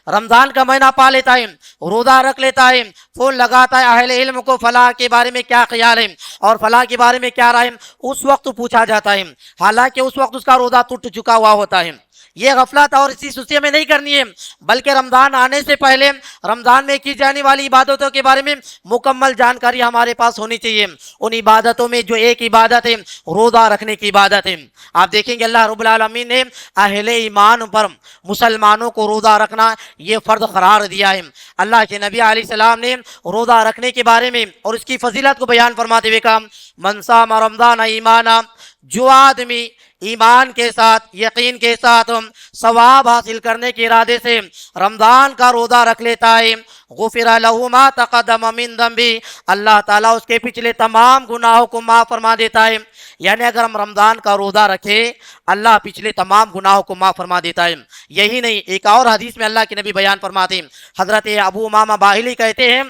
رمضان کا مہینہ پا لیتا ہے، روزہ رکھ لیتا ہے، فون لگاتا ہے اہل علم کو، فلاں کے بارے میں کیا خیال ہے اور فلاں کے بارے میں کیا رائے، اس وقت پوچھا جاتا ہے، حالانکہ اس وقت اس کا روزہ ٹوٹ چکا ہوا ہوتا ہے۔ یہ غفلت اور اسی سستی میں نہیں کرنی ہے، بلکہ رمضان آنے سے پہلے رمضان میں کی جانے والی عبادتوں کے بارے میں مکمل جانکاری ہمارے پاس ہونی چاہیے۔ ان عبادتوں میں جو ایک عبادت ہے روزہ رکھنے کی عبادت ہے، آپ دیکھیں گے اللہ رب العالمین نے اہل ایمان پر مسلمانوں کو روزہ رکھنا یہ فرض قرار دیا ہے۔ اللہ کے نبی علیہ السلام نے روزہ رکھنے کے بارے میں اور اس کی فضیلت کو بیان فرماتے ہوئے کہا، من صام رمضان ایمانا، جو آدمی ایمان کے ساتھ، یقین کے ساتھ ثواب حاصل کرنے کے ارادے سے رمضان کا روزہ رکھ لیتا ہے، غفر لہ ما تقدم من ذنبہ، اللہ تعالیٰ اس کے پچھلے تمام گناہوں کو معاف فرما دیتا ہے۔ یعنی اگر ہم رمضان کا روزہ رکھیں، اللہ پچھلے تمام گناہوں کو معاف فرما دیتا ہے۔ یہی نہیں، ایک اور حدیث میں اللہ کے نبی بیان فرماتے ہیں، حضرت ابو امامہ باہلی کہتے ہیں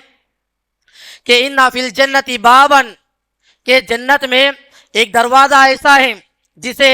کہ ان فی الجنت بابا، کہ جنت میں ایک دروازہ ایسا ہے جسے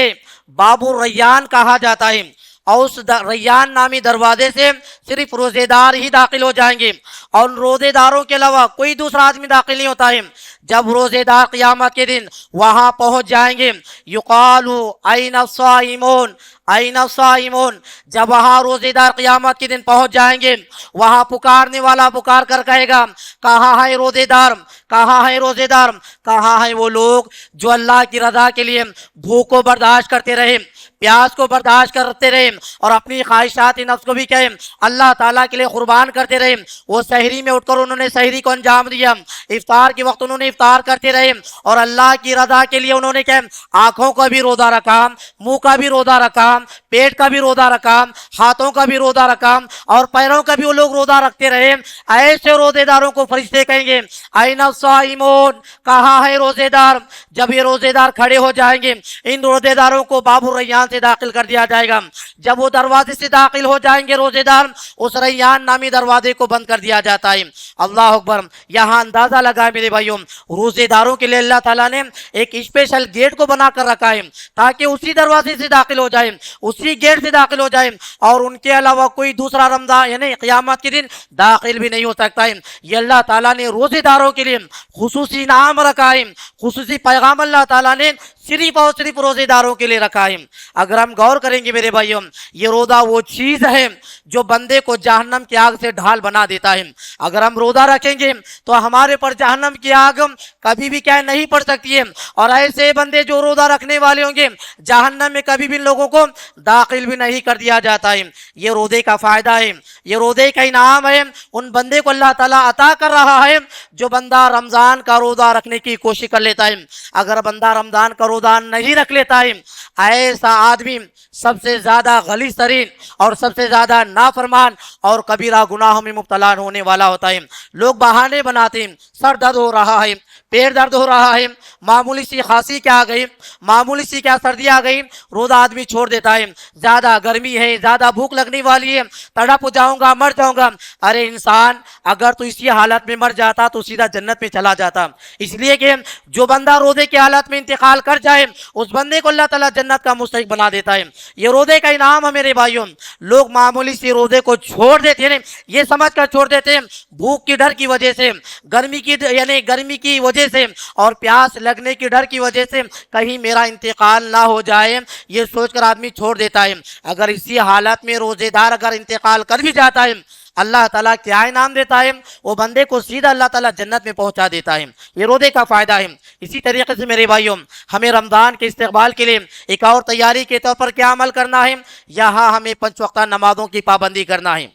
باب الریان کہا جاتا ہے، اور اس ریان نامی دروازے سے صرف روزے دار ہی داخل ہو جائیں گے، اور روزے داروں کے علاوہ کوئی دوسرا آدمی داخل نہیں ہوتا ہے۔ جب روزے دار قیامت کے دن وہاں پہنچ جائیں گے، یقال این الصائمون، این الصائمون، جب وہاں روزے دار قیامت کے دن پہنچ جائیں گے، وہاں پکارنے والا پکار کر کہے گا، کہاں ہے روزے دار، کہاں ہے روزے دار، کہاں ہیں وہ لوگ جو اللہ کی رضا کے لیے بھوک کو برداشت کرتے رہے، پیاس کو برداشت کرتے رہے، اور اپنی خواہشات نفس کو بھی کہیں اللہ تعالیٰ کے لیے قربان کرتے رہے۔ وہ سحری میں اٹھ کر انہوں نے سحری کو انجام دیا، افطار کے وقت انہوں نے افطار کرتے رہے، اور اللہ کی رضا کے لیے انہوں نے کیا، آنکھوں کا بھی روزہ رکھا، منہ کا بھی روزہ رکھا، پیٹ کا بھی روزہ رکھا، ہاتھوں کا بھی روزہ رکھا، اور پیروں کا بھی وہ لوگ روزہ رکھتے رہے۔ ایسے روزے داروں کو فرشتے کہیں گے، این الصائمون، کہاں ہے روزے دار؟ جب یہ روزے دار کھڑے ہو جائیں گے، ان روزے داروں کو باب الریان سے داخل کر دیا جائے گا۔ جب وہ دروازے سے داخل ہو جائیں گے روزے دار، اس ریان نامی دروازے کو بند کر دیا جاتا ہے۔ اللہ اکبر۔ یہاں اندازہ لگا میرے بھائیوں، روزے داروں کے لیے اللہ تعالیٰ نے ایک اسپیشل گیٹ کو بنا کر رکھا ہے تاکہ اسی دروازے سے داخل ہو جائیں، اسی اسی گیٹ سے داخل ہو جائیں اور ان کے علاوہ کوئی دوسرا رمضان یعنی قیامت کے دن داخل بھی نہیں ہو سکتا ہے۔ یہ اللہ تعالیٰ نے روزے داروں کے لیے خصوصی انعام رکھا ہے، خصوصی پیغام اللہ تعالیٰ نے صرف اور صرف روزے داروں کے لیے رکھا ہے۔ اگر ہم غور کریں گے میرے بھائیوں، یہ روزہ وہ چیز ہے جو بندے کو جہنم کی آگ سے ڈھال بنا دیتا ہے۔ اگر ہم روزہ رکھیں گے تو ہمارے پر جہنم کی آگ کبھی بھی کیا نہیں پڑ سکتی ہے، اور ایسے بندے جو روزہ رکھنے والے ہوں گے جہنم میں کبھی بھی لوگوں کو داخل بھی نہیں کر دیا جاتا ہے۔ یہ روزے کا فائدہ ہے، یہ روزے کا انعام ہے، ان بندے کو اللہ تعالیٰ عطا کر رہا ہے جو بندہ رمضان کا روزہ رکھنے کی کوشش کر لیتا ہے۔ اگر بندہ رمضان کا روزہ نہیں رکھ لیتا ہے، ایسا آدمی سب سے زیادہ غلیظ ترین اور سب سے زیادہ نافرمان اور کبیرہ گناہوں میں مبتلا ہونے والا ہوتا ہے۔ لوگ بہانے بناتے ہیں، سر درد ہو رہا ہے، پیٹ درد ہو رہا ہے، معمولی سی خاصی کیا آ گئی، معمولی سی کیا سردی آ گئی، روزہ آدمی چھوڑ دیتا ہے۔ زیادہ گرمی ہے، زیادہ بھوک لگنے والی ہے، تڑپ جاؤں گا، مر جاؤں گا۔ ارے انسان، اگر تو اسی حالت میں مر جاتا تو سیدھا جنت میں چلا جاتا، اس لیے کہ جو بندہ روزے کی حالت میں انتقال کر جائے اس بندے کو اللہ تعالیٰ جنت کا مستحق بنا دیتا ہے۔ یہ روزے کا انعام ہے میرے بھائیوں۔ لوگ معمولی سی روزے کو چھوڑ دیتے ہیں، یہ سمجھ کر چھوڑ دیتے ہیں بھوک کی ڈر کی وجہ سے، گرمی کی وجہ سے اور پیاس لگنے کی ڈر کی وجہ سے کہیں میرا انتقال نہ ہو جائے، یہ سوچ کر آدمی چھوڑ دیتا ہے۔ اگر اسی حالت میں روزے دار اگر انتقال کر بھی جاتا ہے، اللہ تعالیٰ کیا انعام دیتا ہے، وہ بندے کو سیدھا اللہ تعالیٰ جنت میں پہنچا دیتا ہے۔ یہ روزے کا فائدہ ہے۔ اسی طریقے سے میرے بھائیوں، ہمیں رمضان کے استقبال کے لیے ایک اور تیاری کے طور پر کیا عمل کرنا ہے؟ یہاں ہمیں 5 وقتہ نمازوں کی پابندی کرنا ہے۔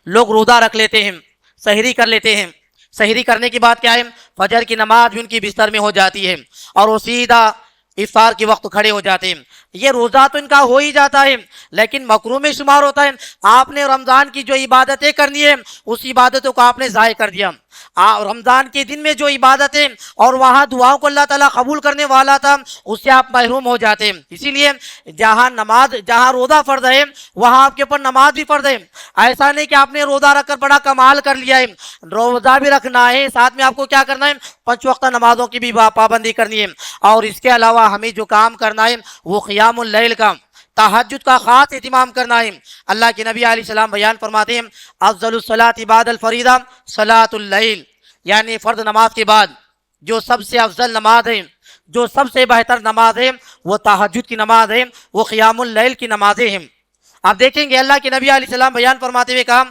لوگ روزہ رکھ لیتے ہیں، سحری کر لیتے ہیں، سحری کرنے کی بات کیا ہے؟ فجر کی نماز بھی ان کی بستر میں ہو جاتی ہے اور وہ سیدھا افطار کے وقت کھڑے ہو جاتے ہیں۔ یہ روزہ تو ان کا ہو ہی جاتا ہے لیکن مکروہ میں شمار ہوتا ہے۔ آپ نے رمضان کی جو عبادتیں کرنی ہے اس عبادتوں کو آپ نے ضائع کر دیا۔ رمضان کے دن میں جو عبادتیں اور وہاں دعاؤں کو اللہ تعالیٰ قبول کرنے والا تھا اس سے آپ محروم ہو جاتے ہیں۔ اسی لیے جہاں روزہ فرض ہے وہاں آپ کے اوپر نماز بھی فرض ہے۔ ایسا نہیں کہ آپ نے روزہ رکھ کر بڑا کمال کر لیا ہے، روزہ بھی رکھنا ہے، ساتھ میں آپ کو کیا کرنا ہے؟ 5 وقتہ نمازوں کی بھی پابندی کرنی ہے۔ اور اس کے علاوہ ہمیں جو کام کرنا ہے وہ قیام اللیل کا، تہجد کا خاص اہتمام کرنا ہے۔ اللہ کے نبی علیہ السلام بیان فرماتے ہیں افضل الصلاۃ بعد الفریضہ صلاۃ اللیل، یعنی فرض نماز کے بعد جو سب سے افضل نماز ہے، جو سب سے بہتر نماز ہے وہ تہجد کی نماز ہے، وہ قیام اللیل کی نمازیں ہیں۔ آپ دیکھیں گے اللہ کے نبی علیہ السلام بیان فرماتے ہوئے کہا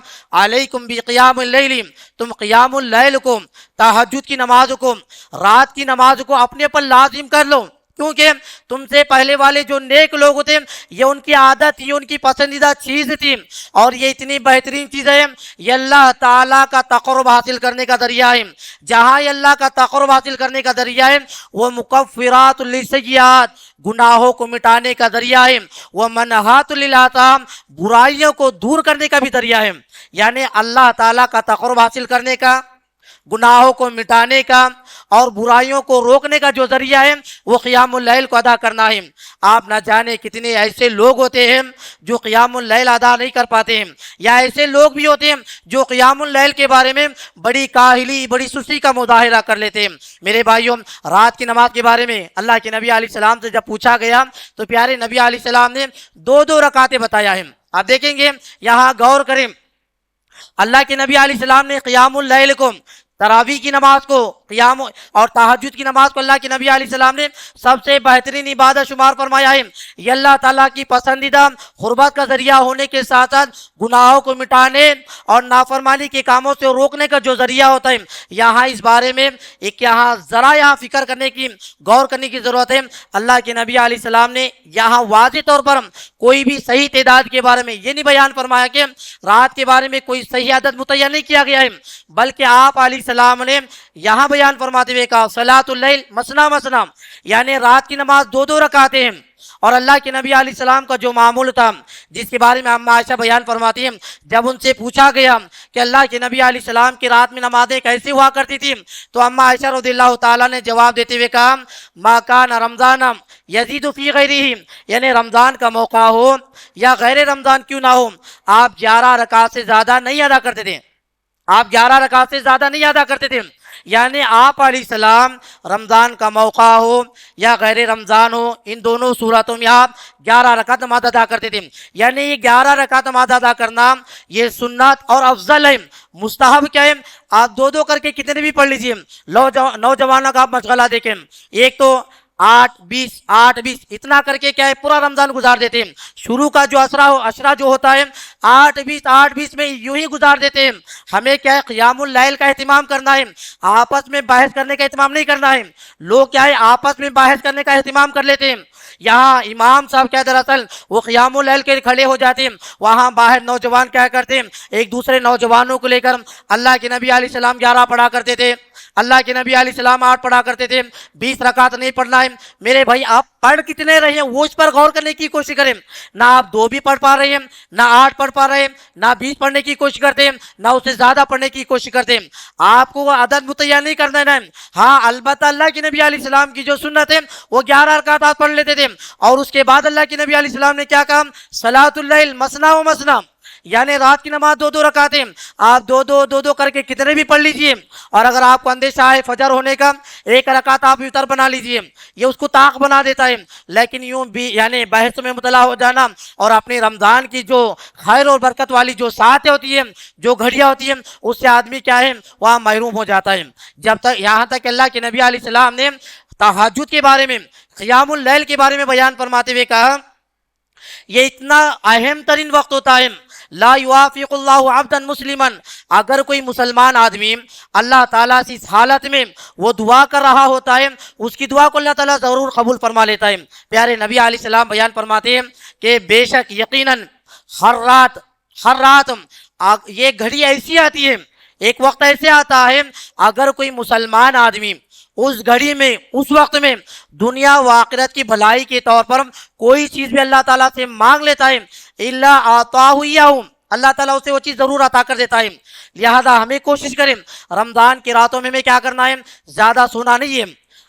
علیکم بقیام اللیل، تم قیام اللیل کو، تہجد کی نماز کو، رات کی نماز کو اپنے پر لازم کر لو، کیونکہ تم سے پہلے والے جو نیک لوگ تھے یہ ان کی عادت تھی، ان کی پسندیدہ چیز تھی، اور یہ اتنی بہترین چیز ہے، یہ اللہ تعالیٰ کا تقرب حاصل کرنے کا ذریعہ ہے۔ جہاں یہ اللہ کا تقرب حاصل کرنے کا ذریعہ ہے وہ مکفرات للسیئات، گناہوں کو مٹانے کا ذریعہ ہے، وہ منہات للآثام، برائیوں کو دور کرنے کا بھی ذریعہ ہے۔ یعنی اللہ تعالیٰ کا تقرب حاصل کرنے کا، گناہوں کو مٹانے کا اور برائیوں کو روکنے کا جو ذریعہ ہے وہ قیام اللیل کو ادا کرنا ہے۔ آپ نہ جانے کتنے ایسے لوگ ہوتے ہیں جو قیام اللیل ادا نہیں کر پاتے ہیں، یا ایسے لوگ بھی ہوتے ہیں جو قیام اللیل کے بارے میں بڑی کاہلی، بڑی سستی کا مظاہرہ کر لیتے ہیں۔ میرے بھائیوں، رات کی نماز کے بارے میں اللہ کے نبی علیہ السلام سے جب پوچھا گیا تو پیارے نبی علیہ السلام نے 2 رکعتیں بتایا ہے۔ آپ دیکھیں گے، یہاں غور کریں، اللہ کے نبی علیہ السلام نے قیام اللیل کو، تراویح کی نماز کو، قیام اور تہجد کی نماز کو اللہ کے نبی علیہ السلام نے سب سے بہترین عبادت شمار فرمایا ہے۔ یہ اللہ تعالیٰ کی پسندیدہ قربت کا ذریعہ ہونے کے ساتھ ساتھ گناہوں کو مٹانے اور نافرمانی کے کاموں سے روکنے کا جو ذریعہ ہوتا ہے، یہاں اس بارے میں ذرا فکر کرنے کی، غور کرنے کی ضرورت ہے۔ اللہ کے نبی علیہ السلام نے یہاں واضح طور پر کوئی بھی صحیح تعداد کے بارے میں یہ نہیں بیان فرمایا کہ رات کے بارے میں کوئی صحیح عدد متعین نہیں کیا گیا ہے، بلکہ آپ علیہ السلام نے یہاں بیان فرماتے ہوئے کہا صلاۃ اللیل مثنی مثنی، یعنی رات کی نماز 2 رکعتیں ہیں۔ اور اللہ کے نبی علیہ السلام کا جو معمول تھا جس کے بارے میں اما عائشہ بیان فرماتی ہیں، جب ان سے پوچھا گیا کہ اللہ کے نبی علیہ السلام کی رات میں نمازیں کیسے ہوا کرتی تھی تو اما عائشہ رضی اللہ تعالیٰ نے جواب دیتے ہوئے کہا ما کان رمضان یزید فی غیرہ، یعنی رمضان کا موقع ہو یا غیر رمضان کیوں نہ ہو، آپ 11 رکعت سے زیادہ نہیں ادا کرتے تھے، آپ 11 رکعت سے زیادہ نہیں ادا کرتے تھے۔ یعنی آپ علیہ السلام رمضان کا موقع ہو یا غیر رمضان ہو، ان دونوں صورتوں میں آپ 11 رکعت نماز ادا کرتے تھے۔ یعنی یہ 11 رکعت نماز ادا کرنا یہ سنت اور افضل ہے۔ مستحب کیا ہے؟ آپ دو دو کر کے کتنے بھی پڑھ لیجئے۔ نوجوانوں کا آپ مشغلہ دیکھیں، ایک تو 8 20 اتنا کر کے کیا ہے پورا رمضان گزار دیتے ہیں۔ شروع کا جو اشرا جو ہوتا ہے 8 20 میں یوں ہی گزار دیتے ہیں۔ ہمیں کیا ہے قیام اللیل کا اہتمام کرنا ہے، آپس میں بحث کرنے کا اہتمام نہیں کرنا ہے۔ لوگ کیا ہے آپس میں بحث کرنے کا اہتمام کر لیتے ہیں۔ یہاں امام صاحب کیا دراصل وہ قیام اللیل کے کھڑے ہو جاتے ہیں، وہاں باہر نوجوان کیا کرتے ہیں ایک دوسرے نوجوانوں کو لے کر اللہ کے نبی علیہ السلام 11 پڑھا کرتے تھے، اللہ کے نبی علیہ السلام 8 پڑھا کرتے تھے، 20 رکعت نہیں پڑھنا ہے۔ میرے بھائی آپ پڑھ کتنے رہے ہیں وہ اس پر غور کرنے کی کوشش کریں۔ نہ آپ 2 بھی پڑھ پا رہے ہیں، نہ 8 پڑھ پا رہے ہیں، نہ 20 پڑھنے کی کوشش کرتے ہیں، نہ اس سے زیادہ پڑھنے کی کوشش کرتے ہیں۔ آپ کو وہ عدد متعین نہیں کرنا ہے۔ ہاں البتہ اللہ کے نبی علیہ السلام کی جو سنت ہے وہ 11 رکعت آپ پڑھ لیتے تھے، اور اس کے بعد اللہ کے نبی علیہ السلام نے کیا کہا؟ صلاۃ اللیل مثنی و مثنی، یعنی رات کی نماز 2 رکعتیں آپ دو کر کے کتنے بھی پڑھ لیجئے، اور اگر آپ کو اندیشہ ہے فجر ہونے کا 1 رکعت آپ وتر بنا لیجئے، یہ اس کو طاق بنا دیتا ہے۔ لیکن یوں بھی یعنی بحث میں مطلع ہو جانا اور اپنے رمضان کی جو خیر اور برکت والی جو ساعتیں ہوتی ہیں، جو گھڑیاں ہوتی ہیں، اس سے آدمی کیا ہے وہاں محروم ہو جاتا ہے۔ جب تک یہاں تک کہ اللہ کے نبی علیہ السلام نے تہجد کے بارے میں، قیام اللیل کے بارے میں بیان فرماتے ہوئے کہا یہ اتنا اہم ترین وقت ہوتا ہے، لا یوافق اللہ عبدا مسلما، اگر کوئی مسلمان آدمی اللہ تعالیٰ سے اس حالت میں وہ دعا کر رہا ہوتا ہے اس کی دعا کو اللہ تعالیٰ ضرور قبول فرما لیتا ہے۔ پیارے نبی علیہ السلام بیان فرماتے ہیں کہ بے شک یقیناً ہر رات یہ گھڑی ایسی آتی ہے، ایک وقت ایسے آتا ہے اگر کوئی مسلمان آدمی اس گھڑی میں اس وقت میں دنیا و آخرت کی بھلائی کے طور پر کوئی چیز بھی اللہ تعالیٰ سے مانگ لیتا ہے الا اعطاہ ایاہ، اللہ تعالیٰ اسے وہ چیز ضرور عطا کر دیتا ہے۔ لہذا ہمیں کوشش کریں رمضان کی راتوں میں ہمیں کیا کرنا ہے، زیادہ سونا نہیں ہے،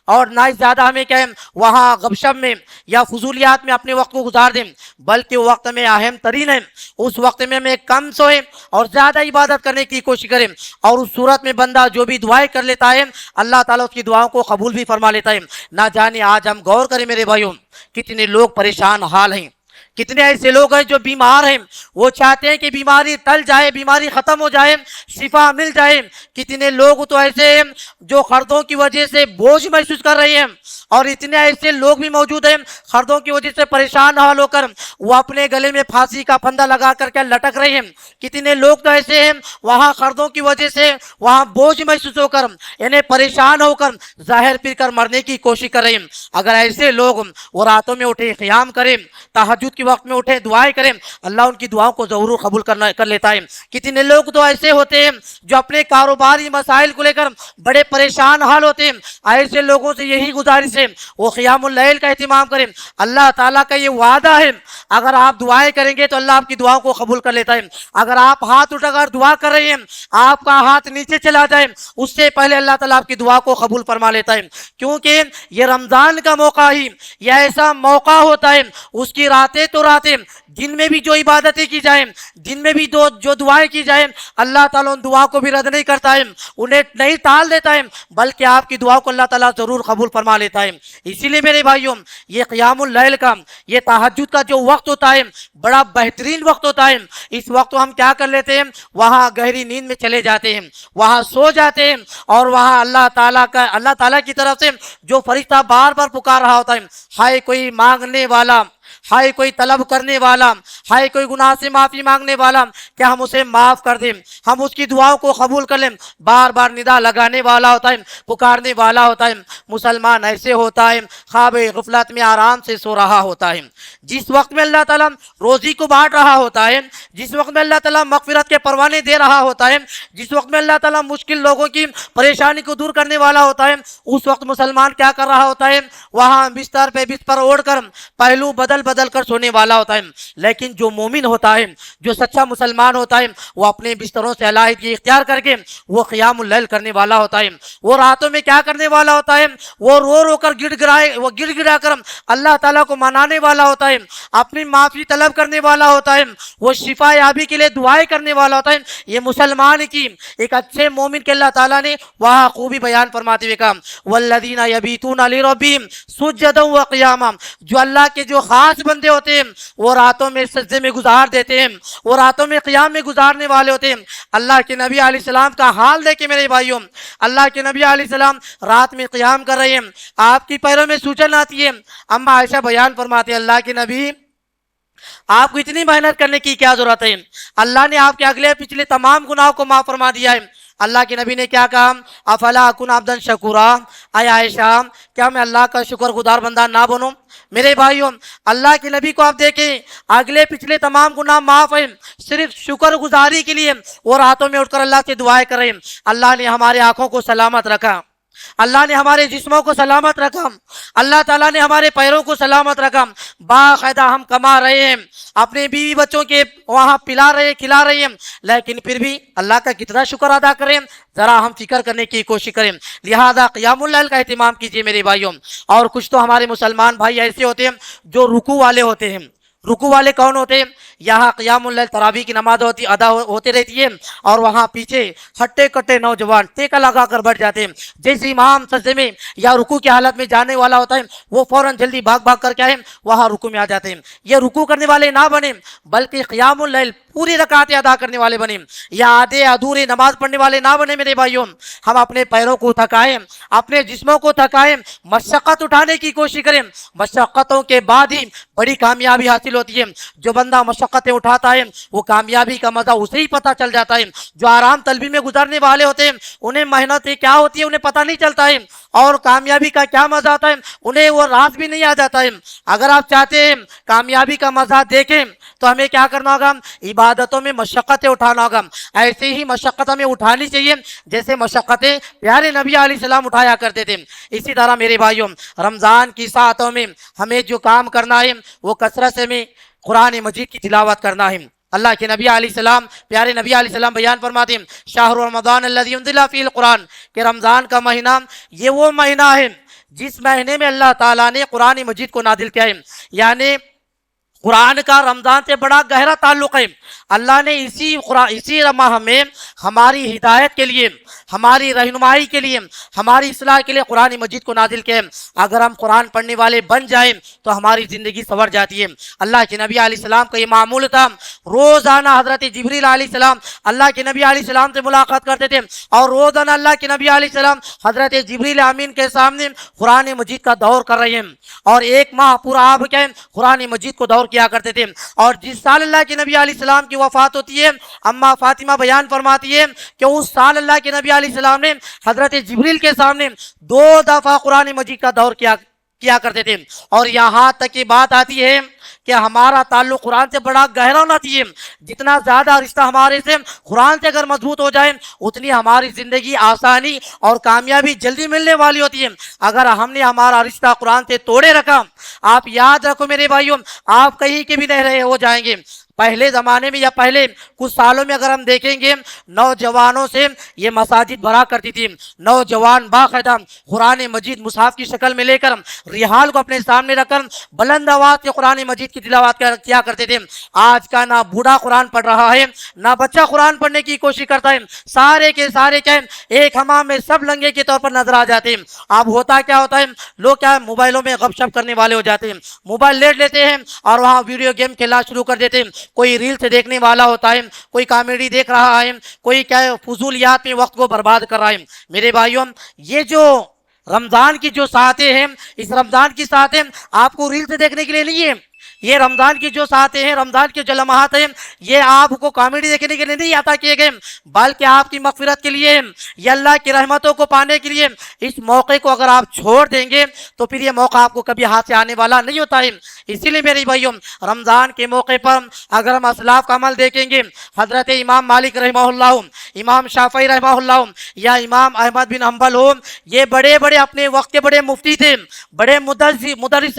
اور نہ ہی زیادہ ہمیں کیا ہے وہاں غب شپ میں یا فضولیات میں اپنے وقت کو گزار دیں، بلکہ وقت میں اہم ترین ہے اس وقت میں ہمیں کم سوئیں اور زیادہ عبادت کرنے کی کوشش کریں، اور اس صورت میں بندہ جو بھی دعائیں کر لیتا ہے اللہ تعالیٰ اس کی دعاؤں کو قبول بھی فرما لیتا ہے۔ نہ جانے آج ہم غور کریں میرے بھائیوں کتنے لوگ پریشان حال ہیں، کتنے ایسے لوگ ہیں جو بیمار ہیں، وہ چاہتے ہیں کہ بیماری ٹل جائے، بیماری ختم ہو جائے، شفا مل جائے۔ کتنے لوگ تو ایسے ہیں جو قرضوں کی وجہ سے بوجھ محسوس کر رہے ہیں، اور اتنے ایسے لوگ بھی موجود ہیں قرضوں کی وجہ سے پریشان حال ہو کر وہ اپنے گلے میں پھانسی کا پھندا لگا کر کے لٹک رہے ہیں۔ کتنے لوگ تو ایسے ہیں وہاں قرضوں کی وجہ سے وہاں بوجھ محسوس ہو کر یعنی پریشان ہو کر ظاہر پھر کر مرنے کی کوشش کر رہے ہیں۔ اگر ایسے لوگ وہ راتوں میں اٹھے قیام کریں، تہجد کی وقت میں اٹھے دعائیں کریں، اللہ ان کی دعاؤں کو ضرور قبول کر لیتا ہے۔ کتنے لوگ تو ایسے ہوتے ہیں جو اپنے کاروباری مسائل کو لے کر بڑے پریشان حال ہوتے ہیں، ایسے لوگوں سے یہی گزارش ہے وہ قیام اللیل کا اہتمام کریں۔ اللہ تعالیٰ کا یہ وعدہ ہے اگر آپ دعائیں کریں گے تو اللہ آپ کی دعاؤں کو قبول کر لیتا ہے۔ اگر آپ ہاتھ اٹھا کر دعا کر رہے ہیں آپ کا ہاتھ نیچے چلا جائے اس سے پہلے اللہ تعالیٰ آپ کی دعا کو قبول فرما لیتا ہے، کیونکہ یہ رمضان کا موقع ہی یہ ایسا موقع ہوتا ہے اس کی راتیں تو راتیں جن میں بھی جو عبادتیں کی جائیں، جن میں بھی جو دعائیں کی جائیں، اللہ تعالیٰ ان دعا کو بھی رد نہیں کرتا ہے، انہیں نہیں ٹال دیتا ہے، بلکہ آپ کی دعا کو اللہ تعالیٰ ضرور قبول فرما لیتا ہے۔ اسی لیے میرے بھائیوں یہ قیام اللیل کا یہ تہجد کا جو وقت ہوتا ہے بڑا بہترین وقت ہوتا ہے۔ اس وقت ہم کیا کر لیتے ہیں وہاں گہری نیند میں چلے جاتے ہیں، وہاں سو جاتے ہیں، اور وہاں اللہ تعالیٰ کی طرف سے جو فرشتہ بار بار پکار رہا ہوتا ہے، ہائے کوئی مانگنے والا، ہائے کوئی طلب کرنے والا، ہائے کوئی گناہ سے معافی مانگنے والا، کیا ہم اسے معاف کر دیں، ہم اس کی دعاؤں کو قبول کر لیں۔ بار بار ندا لگانے والا ہوتا ہے، پکارنے والا ہوتا ہے۔ مسلمان ایسے ہوتا ہے خواب غفلت میں آرام سے سو رہا ہوتا ہے، جس وقت میں اللہ تعالیٰ روزی کو بانٹ رہا ہوتا ہے، جس وقت میں اللہ تعالیٰ مغفرت کے پروانے دے رہا ہوتا ہے، جس وقت میں اللہ تعالیٰ مشکل لوگوں کی پریشانی کو دور کرنے والا ہوتا ہے، اس وقت مسلمان کیا کر رہا ہوتا ہے وہاں بستر پہ بستر اوڑھ کر پہلو بدل بدل کر سونے والا ہوتا ہے، لیکن جو مومن ہوتا ہے، جو سچا مسلمان ہوتا ہے، وہ اپنے بستروں سے علیحدگی اختیار کر کے وہ قیام اللیل کرنے والا ہوتا ہے۔ وہ راتوں میں کیا کرنے والا ہوتا ہے؟ وہ رو رو کر گڑ گڑا کر اللہ تعالیٰ کو منانے والا ہوتا ہے، اپنی معافی طلب کرنے والا ہوتا ہے، وہ شفا یابی کے لیے دعائیں کرنے والا ہوتا ہے۔ یہ مسلمان کی ایک اچھے مومن کے اللہ تعالیٰ نے وہاں خوبی بیان فرماتے ہوئے کہا والذین یبیتون لربہم سجدا وقیاما، جو اللہ کے جو خاص بندے ہوتے ہیں وہ راتوں میں سجدے میں گزار دیتے ہیں، وہ راتوں میں قیام میں گزارنے والے ہوتے ہیں۔ اللہ کے نبی علیہ السلام کا حال دیکھیں میرے بھائیوں، اللہ کے نبی علیہ السلام رات میں قیام کر رہے ہیں، آپ کی پیروں میں سوجن آتی ہے۔ اما عائشہ بیان فرماتے ہیں اللہ کے نبی آپ کو اتنی محنت کرنے کی کیا ضرورت ہے؟ اللہ نے آپ کے اگلے پچھلے تمام گناہوں کو معاف فرما دیا ہے۔ اللہ کے نبی نے کیا کہا؟ افلا اکن عبدا شکورا، اے عائشہ کیا میں اللہ کا شکر گزار بندہ نہ بنوں؟ میرے بھائیوں اللہ کے نبی کو آپ دیکھیں، اگلے پچھلے تمام گناہ معاف ہیں، صرف شکر گزاری کے لیے وہ راتوں میں اٹھ کر اللہ سے دعائیں کریں۔ اللہ نے ہمارے آنکھوں کو سلامت رکھا، اللہ نے ہمارے جسموں کو سلامت رکھا، اللہ تعالیٰ نے ہمارے پیروں کو سلامت رکھا، باقاعدہ ہم کما رہے ہیں، اپنے بیوی بچوں کے وہاں پلا رہے ہیں، کھلا رہے ہیں، لیکن پھر بھی اللہ کا کتنا شکر ادا کریں، ذرا ہم فکر کرنے کی کوشش کریں۔ لہذا قیام اللیل کا اہتمام کیجیے میرے بھائیوں۔ اور کچھ تو ہمارے مسلمان بھائی ایسے ہوتے ہیں جو رکوع والے ہوتے ہیں۔ رکوع والے کون ہوتے ہیں؟ یہاں قیام اللیل تراویح کی نماز ادا ہوتے رہتی ہے اور وہاں پیچھے ہٹے کٹے نوجوان ٹیکا لگا کر بیٹھ جاتے ہیں۔ جیسے امام سجدے میں یا رکوع کی حالت میں جانے والا ہوتا ہے وہ فوراً جلدی بھاگ بھاگ کر کیا ہے وہاں رکوع میں آ جاتے ہیں۔ یہ رکوع کرنے والے نہ بنے بلکہ قیام اللیل پوری رکعتیں ادا کرنے والے بنے، یا آدھے ادھورے نماز پڑھنے والے نہ بنے میرے بھائیوں۔ ہم اپنے پیروں کو تھکائیں، اپنے جسموں کو تھکائیں، مشقت اٹھانے کی کوشش کریں، مشقتوں کے بعد ہی بڑی کامیابی حاصل ہوتی ہے۔ جو بندہ مشقتیں اٹھاتا ہے وہ کامیابی کا مزہ اسے ہی پتہ چل جاتا ہے۔ جو آرام طلبی میں گزارنے والے ہوتے ہیں انہیں محنت کیا ہوتی ہے انہیں پتہ نہیں چلتا ہے، اور کامیابی کا کیا مزہ آتا ہے انہیں وہ راز بھی نہیں آ جاتا ہے۔ اگر آپ چاہتے ہیں کامیابی کا مزہ دیکھیں تو ہمیں کیا کرنا ہوگا؟ عبادتوں میں مشقتیں اٹھانا ہوگا۔ ایسے ہی مشقت ہمیں اٹھانی چاہیے جیسے مشقتیں پیارے نبی علیہ السلام اٹھایا کرتے تھے۔ اسی طرح میرے بھائیوں رمضان کی ساعتوں میں ہمیں جو کام کرنا ہے وہ کثرت سے میں قرآن مجید کی تلاوت کرنا ہے۔ اللہ کے نبی علیہ السلام پیارے نبی علیہ السلام بیان فرماتے ہیں شہر رمضان الذی انزل فیہ القرآن، کہ رمضان کا مہینہ یہ وہ مہینہ ہے جس مہینے میں اللہ تعالیٰ نے قرآن مجید کو نازل کیا ہے۔ یعنی قرآن کا رمضان سے بڑا گہرا تعلق ہے۔ اللہ نے اسی ماہ میں ہماری ہدایت کے لیے، ہماری رہنمائی کے لیے، ہماری اصلاح کے لیے قرآن مجید کو نازل کیا ہے۔ اگر ہم قرآن پڑھنے والے بن جائیں تو ہماری زندگی سنور جاتی ہے۔ اللہ کے نبی علیہ السلام کا یہ معمول تھا، روزانہ حضرت جبریل علیہ السلام اللہ کے نبی علیہ السلام سے ملاقات کرتے تھے، اور روزانہ اللہ کے نبی علیہ السلام حضرت جبریل امین کے سامنے قرآن مجید کا دور کر رہے ہیں، اور ایک ماہ پورا آپ کیا قرآن مجید کو دور کیا کرتے تھے۔ اور جس سال اللہ کے نبی علیہ السلام کی وفات ہوتی ہے اما فاطمہ بیان فرماتی ہے کہ اس سال اللہ کے نبی علیہ السلام نے حضرت جبریل کے سامنے 2 دفعہ قرآن مجید کا دور کیا کرتے تھے۔ اور یہاں تک کی بات آتی ہے کہ ہمارا تعلق قرآن سے بڑا گہرا ہونا چاہیے۔ جتنا زیادہ رشتہ ہمارے سے قرآن سے اگر مضبوط ہو جائے اتنی ہماری زندگی آسانی اور کامیابی جلدی ملنے والی ہوتی ہے۔ اگر ہم نے ہمارا رشتہ قرآن سے توڑے رکھا، آپ یاد رکھو میرے بھائیوں آپ کہیں کے بھی نہیں رہے ہو جائیں گے۔ پہلے زمانے میں یا پہلے کچھ سالوں میں اگر ہم دیکھیں گے نوجوانوں سے یہ مساجد بھرا کرتی تھی، نوجوان باقاعدہ قرآن مجید مصحف کی شکل میں لے کر رحال کو اپنے سامنے رکھ کر بلند آواز سے قرآن مجید کی تلاوت کیا کرتے تھے۔ آج کا نہ بوڑھا قرآن پڑھ رہا ہے نہ بچہ قرآن پڑھنے کی کوشش کرتا ہے، سارے کے سارے کیا ایک حمام میں سب لنگے کے طور پر نظر آ جاتے ہیں۔ اب ہوتا کیا ہوتا ہے لوگ کیا موبائلوں میں غپ شپ کرنے والے ہو جاتے ہیں، موبائل لیٹ لیتے ہیں اور وہاں ویڈیو گیم کھیلنا شروع کر دیتے ہیں۔ کوئی ریل سے دیکھنے والا ہوتا ہے، کوئی کامیڈی دیکھ رہا ہے، کوئی کیا فضولیات میں وقت کو برباد کر رہا ہے۔ میرے بھائیوں یہ جو رمضان کی جو ساعتیں ہیں اس رمضان کی ساعتیں آپ کو ریل سے دیکھنے کے لیے نہیں ہے، یہ رمضان کی جو ساعتیں ہیں رمضان کے جو لمحات ہیں یہ آپ کو کامیڈی دیکھنے کے لیے نہیں عطا کیے گئے بلکہ آپ کی مغفرت کے لیے، یہ اللہ کی رحمتوں کو پانے کے لیے۔ اس موقع کو اگر آپ چھوڑ دیں گے تو پھر یہ موقع آپ کو کبھی ہاتھ سے آنے والا نہیں ہوتا ہے۔ اسی لیے میرے بھائیوں رمضان کے موقع پر اگر ہم اسلاف کا عمل دیکھیں گے، حضرت امام مالک رحمہ اللہ، امام شافعی رحمہ اللہ یا امام احمد بن حنبل ہو، یہ بڑے بڑے اپنے وقت کے بڑے مفتی تھے، بڑے مدرس،